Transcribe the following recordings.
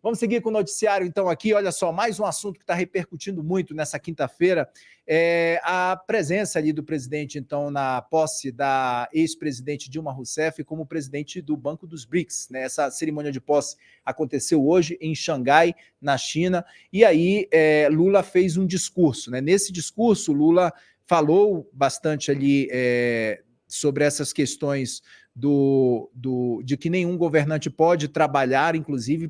Vamos seguir com o noticiário, então, aqui. Olha só, mais um assunto que está repercutindo muito nessa quinta-feira é a presença ali do presidente, então, na posse da ex-presidente Dilma Rousseff como presidente do Banco dos BRICS, né? Essa cerimônia de posse aconteceu hoje em Xangai, na China, e aí Lula fez um discurso, né? Nesse discurso, Lula falou bastante ali sobre essas questões de que nenhum governante pode trabalhar, inclusive,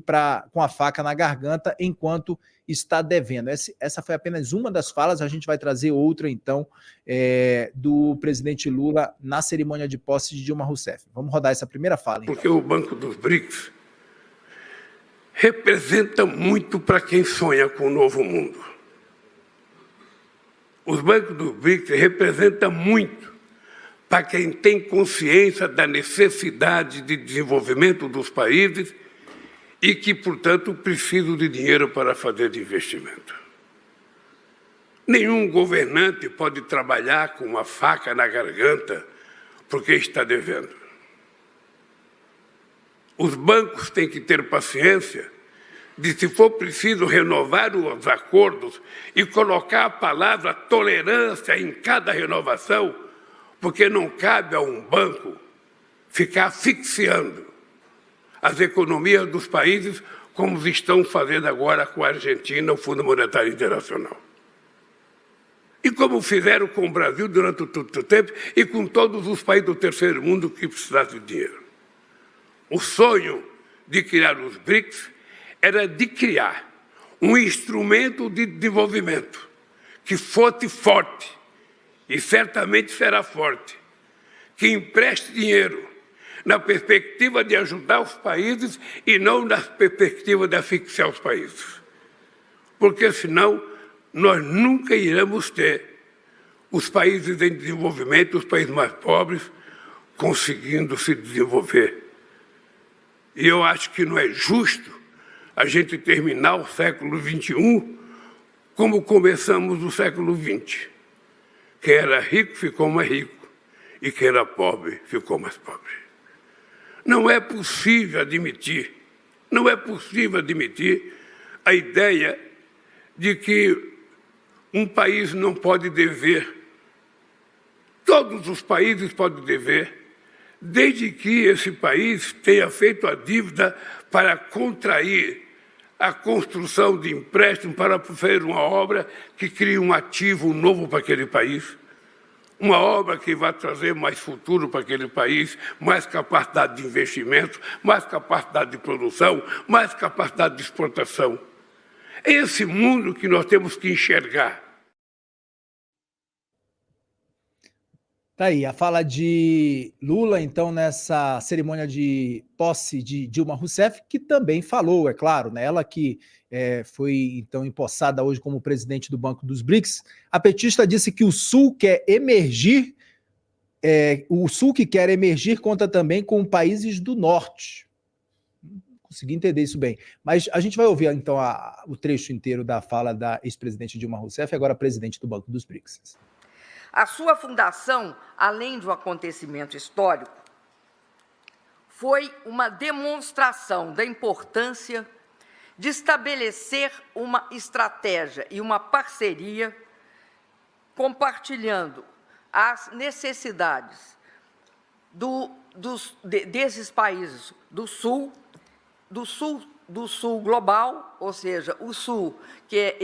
com a faca na garganta, enquanto está devendo. Essa foi apenas uma das falas, a gente vai trazer outra, então, do presidente Lula na cerimônia de posse de Dilma Rousseff. Vamos rodar essa primeira fala, então. Porque o Banco dos BRICS representa muito para quem sonha com o novo mundo. Os bancos dos BRICS representam muito para quem tem consciência da necessidade de desenvolvimento dos países e que, portanto, precisam de dinheiro para fazer de investimento. Nenhum governante pode trabalhar com uma faca na garganta porque está devendo. Os bancos têm que ter paciência de, se for preciso, renovar os acordos e colocar a palavra tolerância em cada renovação, porque não cabe a um banco ficar asfixiando as economias dos países, como estão fazendo agora com a Argentina, o Fundo Monetário Internacional. E como fizeram com o Brasil durante todo o tempo e com todos os países do terceiro mundo que precisassem de dinheiro. O sonho de criar os BRICS era de criar um instrumento de desenvolvimento que fosse forte, e certamente será forte, que empreste dinheiro na perspectiva de ajudar os países e não na perspectiva de asfixiar os países. Porque, senão, nós nunca iremos ter os países em desenvolvimento, os países mais pobres, conseguindo se desenvolver. E eu acho que não é justo a gente terminar o século XXI como começamos o século XX. Quem era rico ficou mais rico e quem era pobre ficou mais pobre. Não é possível admitir a ideia de que um país não pode dever. Todos os países podem dever, desde que esse país tenha feito a dívida para contrair a construção de empréstimo para fazer uma obra que crie um ativo novo para aquele país, uma obra que vai trazer mais futuro para aquele país, mais capacidade de investimento, mais capacidade de produção, mais capacidade de exportação. É esse mundo que nós temos que enxergar. Tá aí, a fala de Lula, então, nessa cerimônia de posse de Dilma Rousseff, que também falou, é claro, né? Ela que foi, então, empossada hoje como presidente do Banco dos BRICS. A petista disse que o Sul quer emergir, o Sul que quer emergir conta também com países do Norte. Não consegui entender isso bem. Mas a gente vai ouvir, então, o trecho inteiro da fala da ex-presidente Dilma Rousseff, agora presidente do Banco dos BRICS. A sua fundação, além de um acontecimento histórico, foi uma demonstração da importância de estabelecer uma estratégia e uma parceria compartilhando as necessidades desses países do Sul global, ou seja, o Sul, que é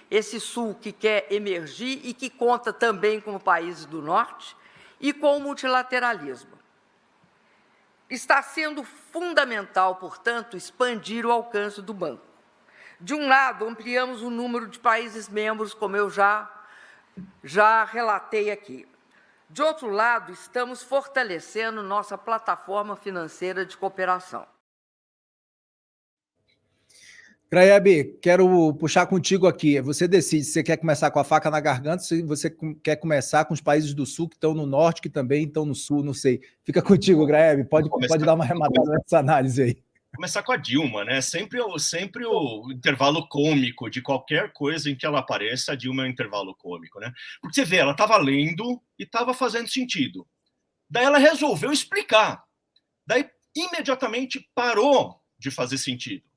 esse Sul que quer emergir e que conta também com países do Norte, e com o multilateralismo. Está sendo fundamental, portanto, expandir o alcance do banco. De um lado, ampliamos o número de países membros, como eu já relatei aqui. De outro lado, estamos fortalecendo nossa plataforma financeira de cooperação. Graeb, quero puxar contigo aqui. Você decide se você quer começar com a faca na garganta, se você quer começar com os países do Sul que estão no Norte, que também estão no Sul, não sei. Fica contigo, Graeb. Pode dar uma rematada nessa análise aí. Começar com a Dilma, né? Sempre o intervalo cômico de qualquer coisa em que ela apareça, a Dilma é um intervalo cômico, né? Porque você vê, ela estava lendo e estava fazendo sentido. Daí ela resolveu explicar. Daí, imediatamente, parou de fazer sentido.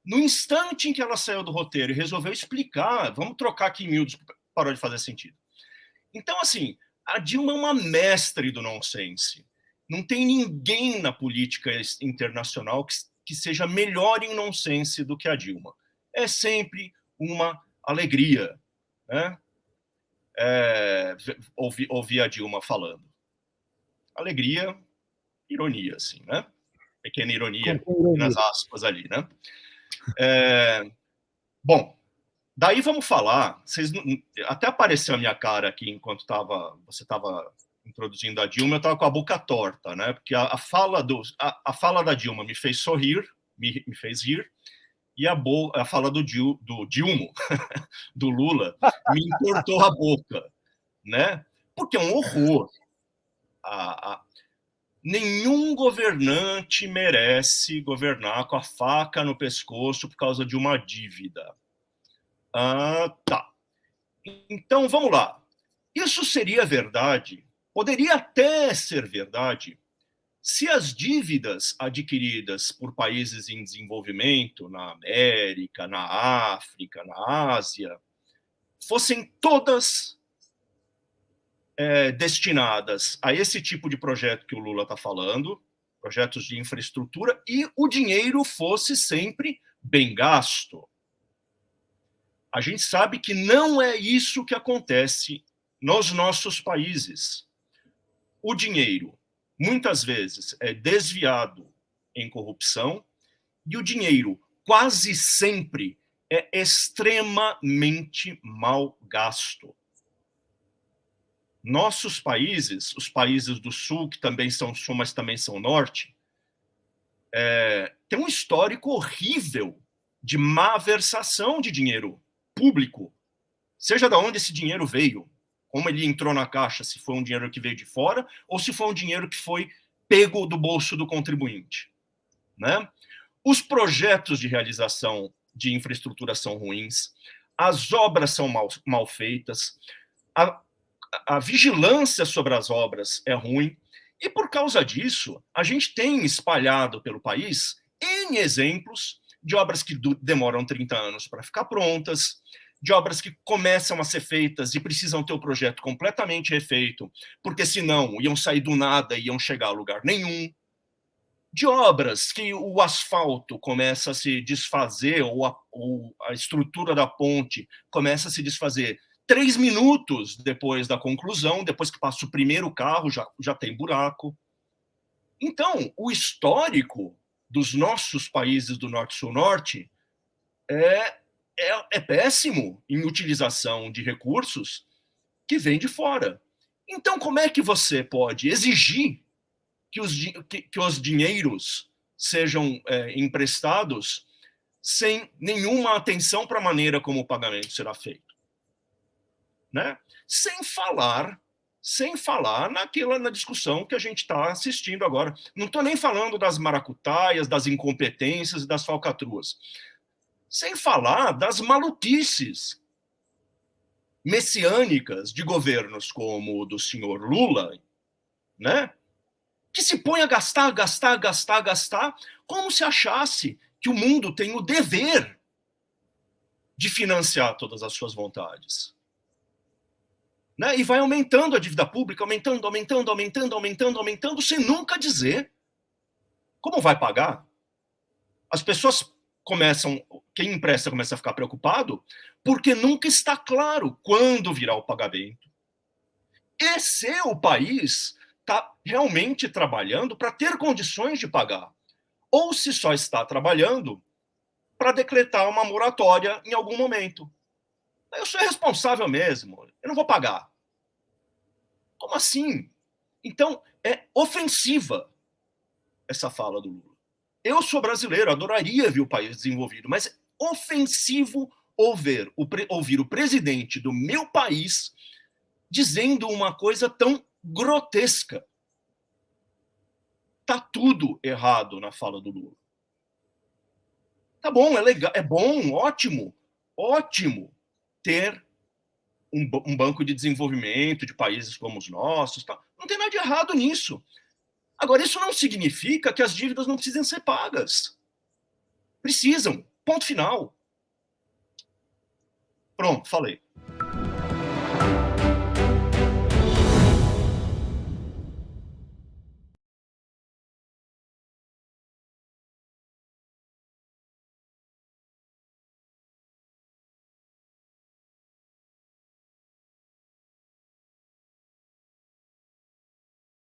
No instante em que ela saiu do roteiro e resolveu explicar, vamos trocar aqui em miúdos, parou de fazer sentido. Então, assim, a Dilma é uma mestre do nonsense. Não tem ninguém na política internacional que seja melhor em nonsense do que a Dilma. É sempre uma alegria, né? Ouvir a Dilma falando. Alegria, ironia, assim, né? Pequena ironia nas aspas ali, né? Bom, daí vamos falar. Até apareceu a minha cara aqui enquanto você estava introduzindo a Dilma, eu estava com a boca torta, né? Porque a fala da Dilma me fez sorrir, me fez rir, e a fala do Dilma, do Lula, me entortou a boca, né? Porque é um horror. Nenhum governante merece governar com a faca no pescoço por causa de uma dívida. Tá. Então, vamos lá. Isso seria verdade, poderia até ser verdade, se as dívidas adquiridas por países em desenvolvimento, na América, na África, na Ásia, fossem todas destinadas a esse tipo de projeto que o Lula está falando, projetos de infraestrutura, e o dinheiro fosse sempre bem gasto. A gente sabe que não é isso que acontece nos nossos países. O dinheiro, muitas vezes, é desviado em corrupção, e o dinheiro, quase sempre, é extremamente mal gasto. Nossos países, os países do Sul, que também são Sul, mas também são Norte, tem um histórico horrível de malversação de dinheiro público, seja de onde esse dinheiro veio, como ele entrou na caixa, se foi um dinheiro que veio de fora ou se foi um dinheiro que foi pego do bolso do contribuinte, né? Os projetos de realização de infraestrutura são ruins, as obras são mal feitas, a vigilância sobre as obras é ruim, e por causa disso, a gente tem espalhado pelo país N exemplos de obras que demoram 30 anos para ficar prontas, de obras que começam a ser feitas e precisam ter o projeto completamente refeito, porque senão iam sair do nada e iam chegar a lugar nenhum, de obras que o asfalto começa a se desfazer, ou a estrutura da ponte começa a se desfazer 3 minutos depois da conclusão, depois que passa o primeiro carro, já tem buraco. Então, o histórico dos nossos países do Norte-Sul-Norte é péssimo em utilização de recursos que vêm de fora. Então, como é que você pode exigir que os dinheiros sejam emprestados sem nenhuma atenção para a maneira como o pagamento será feito? Né? Sem falar na discussão que a gente está assistindo agora. Não estou nem falando das maracutaias, das incompetências e das falcatruas. Sem falar das maluquices messiânicas de governos como o do senhor Lula, né? Que se põe a gastar, como se achasse que o mundo tem o dever de financiar todas as suas vontades. Né? E vai aumentando a dívida pública, aumentando, sem nunca dizer como vai pagar. As pessoas quem empresta começa a ficar preocupado, porque nunca está claro quando virá o pagamento. E se o país está realmente trabalhando para ter condições de pagar, ou se só está trabalhando para decretar uma moratória em algum momento. Eu sou responsável mesmo, eu não vou pagar. Como assim? Então, é ofensiva essa fala do Lula. Eu sou brasileiro, adoraria ver o país desenvolvido, mas é ofensivo ouvir o presidente do meu país dizendo uma coisa tão grotesca. Tá tudo errado na fala do Lula. Tá bom, é legal, é bom, ótimo ter um banco de desenvolvimento de países como os nossos. Tá? Não tem nada de errado nisso. Agora, isso não significa que as dívidas não precisem ser pagas. Precisam Ponto final. Pronto, falei.